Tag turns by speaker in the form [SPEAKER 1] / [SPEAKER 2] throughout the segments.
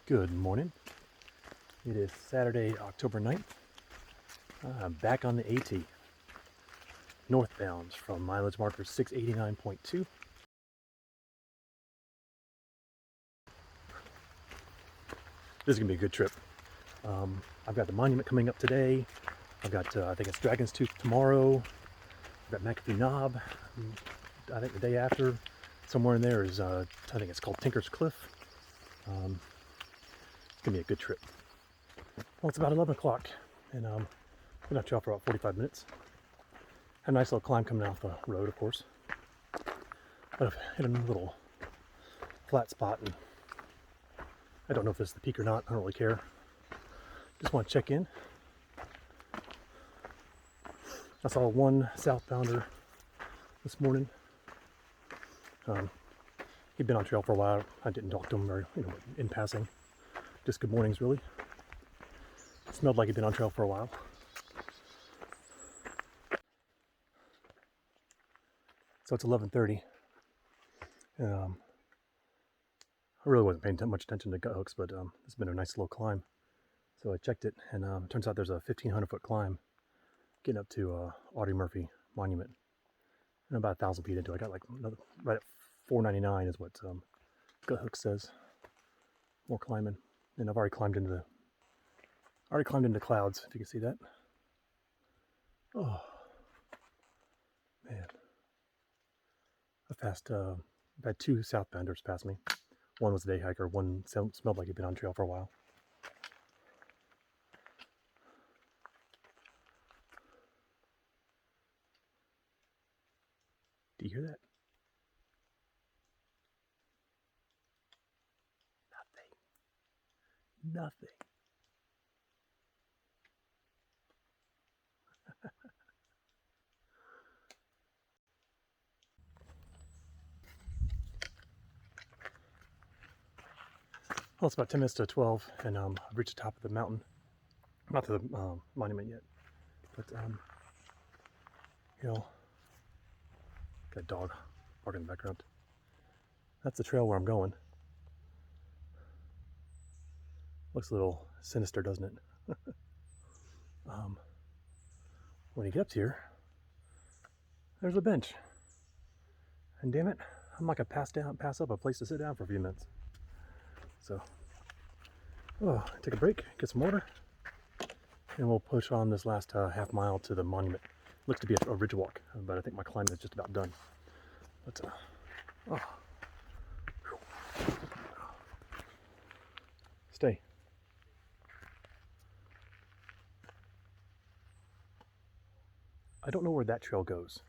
[SPEAKER 1] Good morning. It is Saturday, October 9th. I'm back on the AT. Northbound from mileage marker 689.2. This is going to be a good trip. I've got the monument coming up today. I've got, I think it's Dragon's Tooth tomorrow. I've got McAfee Knob, I think the day after. Somewhere in there is, I think it's called Tinker's Cliff. It's going to be a good trip. Well, it's about 11 o'clock, and been on the trail for about 45 minutes. Had a nice little climb coming off the road, of course. But I've hit a little flat spot, and I don't know if this is the peak or not. I don't really care. Just want to check in. I saw one southbounder this morning. He'd been on trail for a while. I didn't talk to him very, in passing. Just good mornings, really. It smelled like he'd been on trail for a while. So it's 11:30. I really wasn't paying much attention to gut hooks, but it's been a nice little climb. So I checked it, and it turns out there's a 1,500-foot climb getting up to Audie Murphy Monument. And about 1,000 feet into it. I got like another, right at 499 is what gut hook says. More climbing. And I've already climbed into the clouds, if you can see that. Oh, man. I've had two southbounders pass me. One was a day hiker, one smelled like he'd been on trail for a while. Do you hear that? Nothing. Well, it's about 10 minutes to 12, and I've reached the top of the mountain. Not to the monument yet, but got a dog barking in the background. That's the trail where I'm going. Looks a little sinister, doesn't it? When you get up here, there's a bench, and damn it, I'm not gonna pass up a place to sit down for a few minutes. So, take a break, get some water, and we'll push on this last half mile to the monument. Looks to be a ridge walk, but I think my climb is just about done. But stay. I don't know where that trail goes.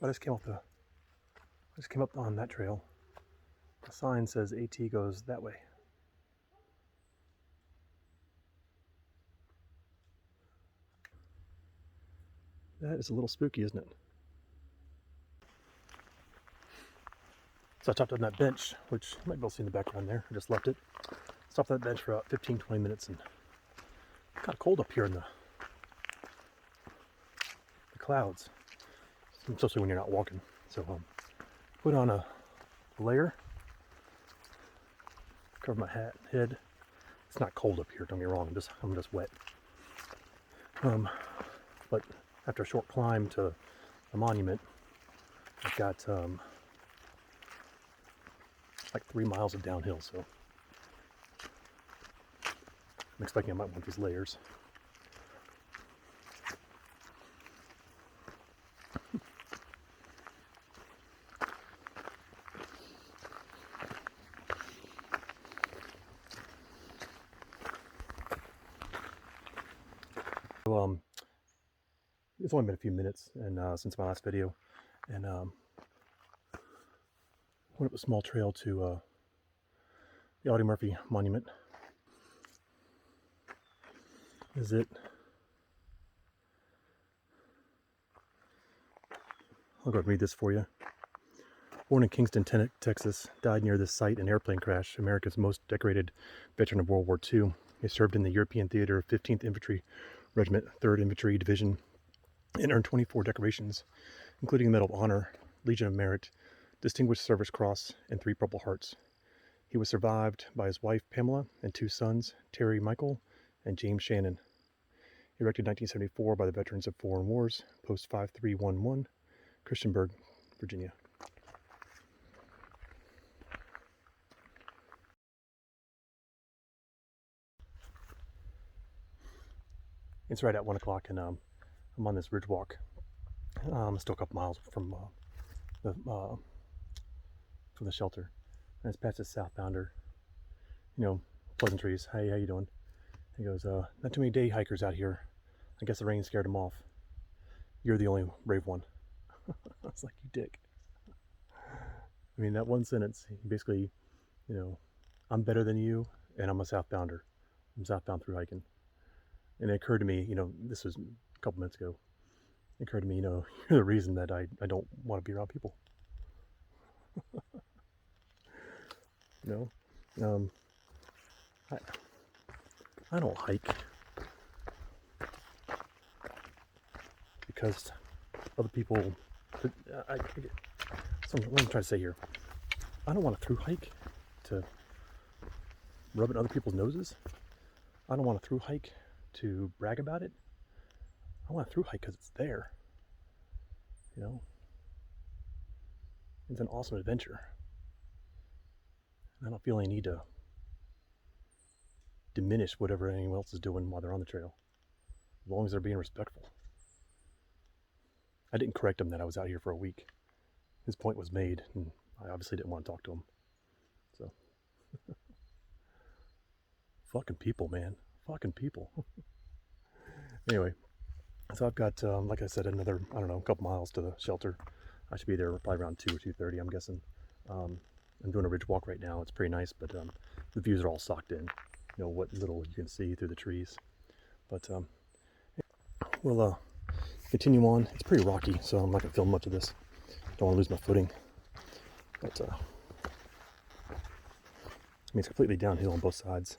[SPEAKER 1] I just came up on that trail. The sign says AT goes that way. That is a little spooky, isn't it? So I stopped on that bench, which you might be able to see in the background there. I just left it. Stopped on that bench for about 15-20 minutes, and it's kind of cold up here in the clouds, especially when you're not walking. So put on a layer, cover my head. It's not cold up here, don't get me wrong. I'm just wet. But after a short climb to the monument, I've got like 3 miles of downhill. So I'm expecting I might want these layers. So, it's only been a few minutes since my last video, and went up a small trail to the Audie Murphy Monument. Is it? I'll go ahead and read this for you. Born in Kingston, Texas, died near this site in an airplane crash. America's most decorated veteran of World War II. He served in the European Theater, 15th Infantry Regiment, 3rd Infantry Division, and earned 24 decorations, including the Medal of Honor, Legion of Merit, Distinguished Service Cross, and 3 Purple Hearts. He was survived by his wife Pamela and 2 sons, Terry Michael and James Shannon. Erected 1974 by the Veterans of Foreign Wars, Post 5311, Christiansburg, Virginia. It's right at 1 o'clock, and I'm on this ridge walk. Still a couple miles from the shelter, and it's past this southbounder. You know, pleasantries. Hey, how you doing? He goes, not too many day hikers out here. I guess the rain scared them off. You're the only brave one. I was like, you dick. I mean, that one sentence, basically, you know, I'm better than you, and I'm a southbounder. I'm southbound through hiking. And it occurred to me, you know, this was a couple minutes ago. It occurred to me, you know, you're the reason that I don't want to be around people. You know, I don't hike because other people. So what I'm trying to say here, I don't want a through hike to rub it in other people's noses. I don't want a through hike to brag about it. I want a through hike because it's there. You know, it's an awesome adventure. I don't feel any need to diminish whatever anyone else is doing while they're on the trail, as long as they're being respectful. I didn't correct him that I was out here for a week. His point was made, and I obviously didn't want to talk to him. So, fucking people, man. Fucking people. Anyway, so I've got, like I said, another, I don't know, a couple miles to the shelter. I should be there probably around 2 or 2:30, I'm guessing. I'm doing a ridge walk right now. It's pretty nice, but the views are all socked in. You know, what little you can see through the trees. But we'll continue on. It's pretty rocky, so I'm not going to film much of this. Don't want to lose my footing. But, I mean, it's completely downhill on both sides.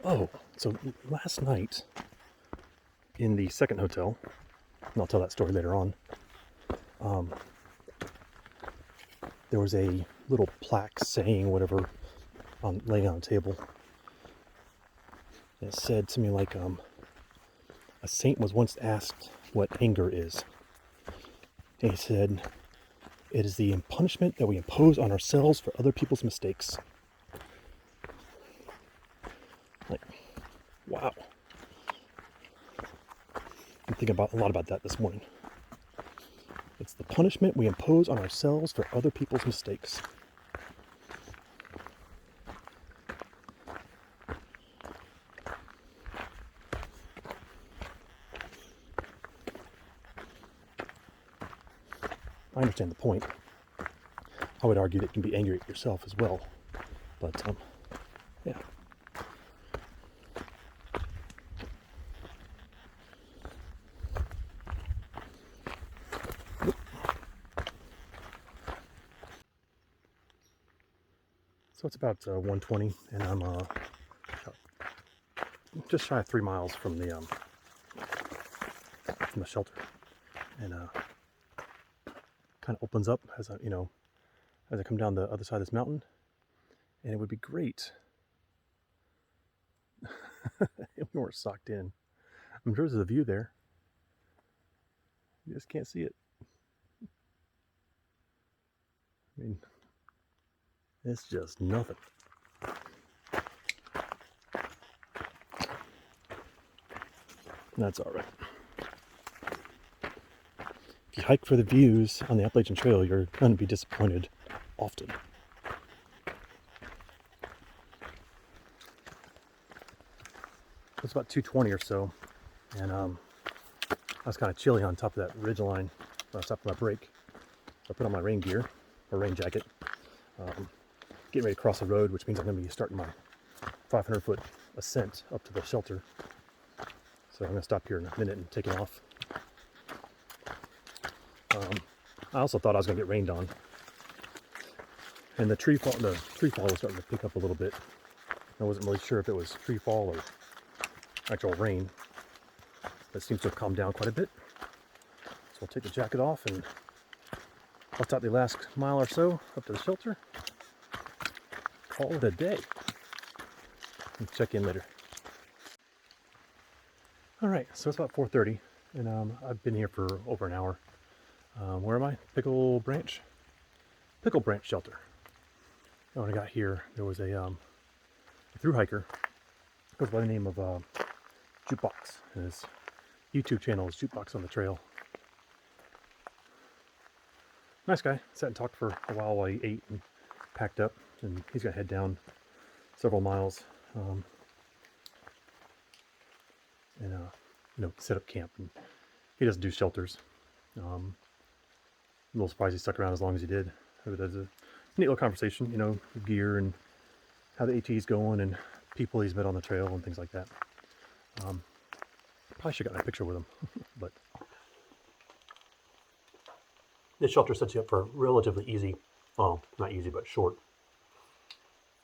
[SPEAKER 1] Oh, so last night in the second hotel, and I'll tell that story later on, there was a little plaque saying whatever laying on a table. And it said something like, a saint was once asked what anger is. And he said, it is the punishment that we impose on ourselves for other people's mistakes. Like, wow. I'm thinking a lot about that this morning. It's the punishment we impose on ourselves for other people's mistakes. I understand the point. I would argue that you can be angry at yourself as well. But, yeah. So it's about 1:20, and I'm just shy of 3 miles from the shelter, and kind of opens up as I come down the other side of this mountain, and it would be great if we weren't socked in. I'm sure there's a view there. You just can't see it. I mean, it's just nothing. That's all right. If you hike for the views on the Appalachian Trail, you're going to be disappointed often. It's about 2:20 or so, and I was kind of chilly on top of that ridge line when I stopped for my break. So I put on my rain gear, or rain jacket, getting ready to cross the road, which means I'm going to be starting my 500-foot ascent up to the shelter. So I'm going to stop here in a minute and take it off. I also thought I was going to get rained on. And the tree fall was starting to pick up a little bit. I wasn't really sure if it was tree fall or actual rain. But it seems to have calmed down quite a bit. So I'll take the jacket off and bust out the last mile or so up to the shelter. Call it a day. And check in later. All right, so it's about 4:30, and I've been here for over an hour. Where am I? Pickle Branch Shelter. When I got here, there was a thru hiker. Goes by the name of Jukebox. And his YouTube channel is Jukebox on the Trail. Nice guy. Sat and talked for a while he ate and packed up, and he's gonna head down several miles and set up camp. And he doesn't do shelters. A little surprised he stuck around as long as he did. But there's a neat little conversation, gear and how the AT's going and people he's met on the trail and things like that. Probably should have gotten a picture with him, but this shelter sets you up for a relatively easy, well, not easy, but short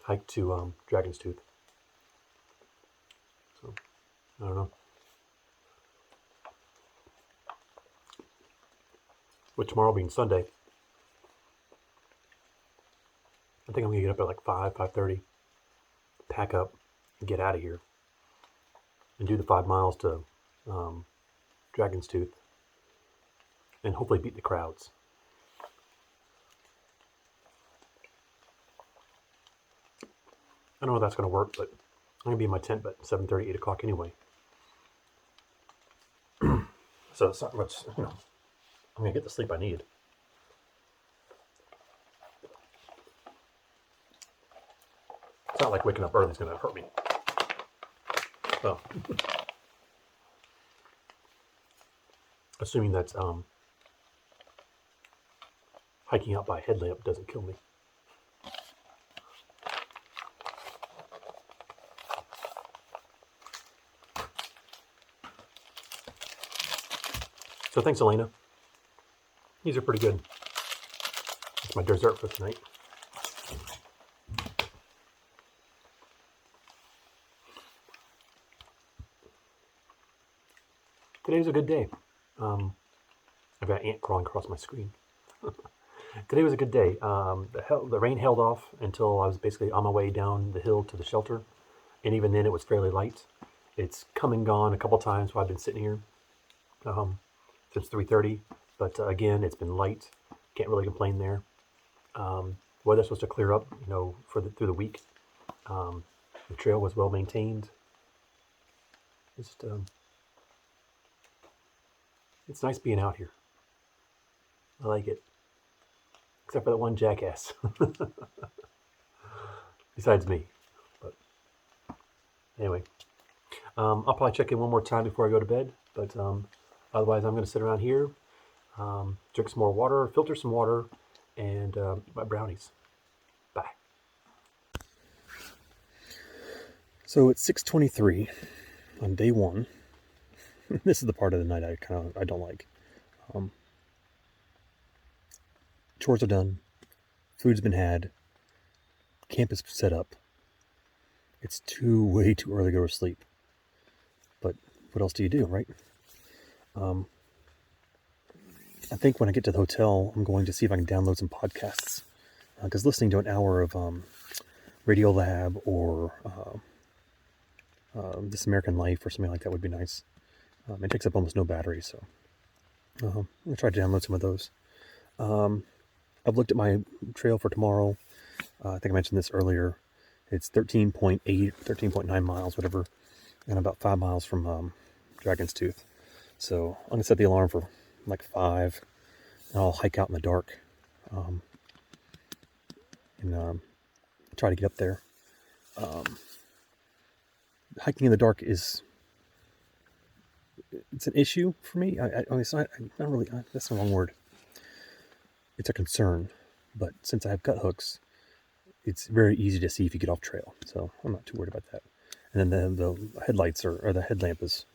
[SPEAKER 1] hike to Dragon's Tooth. So, I don't know. With tomorrow being Sunday, I think I'm gonna get up at like 5:30, pack up, and get out of here, and do the 5 miles to Dragon's Tooth, and hopefully beat the crowds. I don't know if that's gonna work, but I'm gonna be in my tent by 7:30, 8 o'clock anyway. So it's not much, I'm gonna get the sleep I need. It's not like waking up early is gonna hurt me. Well, assuming that hiking out by a headlamp doesn't kill me. So thanks, Elena. These are pretty good. That's my dessert for tonight. Today's a good day. I've got an ant crawling across my screen. Today was a good day. The rain held off until I was basically on my way down the hill to the shelter. And even then it was fairly light. It's come and gone a couple times while I've been sitting here since 3:30. But again, it's been light. Can't really complain there. Weather's supposed to clear up, through the week. The trail was well maintained. It's nice being out here. I like it. Except for that one jackass. Besides me. But anyway. I'll probably check in one more time before I go to bed. But otherwise, I'm going to sit around here, drink some more water, filter some water, and eat my brownies. Bye. So it's 6:23 on day one. This is the part of the night I don't like. Chores are done. Food's been had. Camp is set up. It's way too early to go to sleep. But what else do you do, right? I think when I get to the hotel, I'm going to see if I can download some podcasts. Because listening to an hour of Radio Lab or This American Life or something like that would be nice. It takes up almost no battery, so I'm going to try to download some of those. I've looked at my trail for tomorrow. I think I mentioned this earlier. It's 13.8, 13.9 miles, whatever, and about 5 miles from Dragon's Tooth. So I'm going to set the alarm for like 5, and I'll hike out in the dark and try to get up there. Hiking in the dark it's an issue for me. It's not really, that's the wrong word. It's a concern, but since I have gut hooks, it's very easy to see if you get off trail. So I'm not too worried about that. And then the headlights or the headlamp is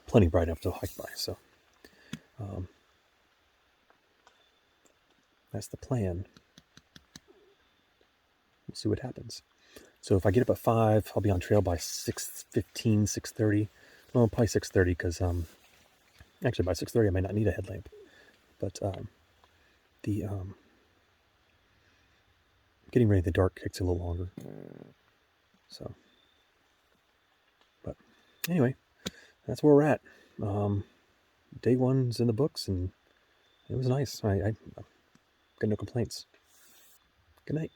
[SPEAKER 1] plenty bright enough to hike by. So that's the plan. we'll see what happens. So if I get up at 5, I'll be on trail by 6:15, 6:30. Well, probably 6:30 because actually by 6:30 I may not need a headlamp. But the getting ready in the dark takes a little longer. So, but anyway, that's where we're at. Day 1's in the books, and it was nice. I got no complaints. Good night.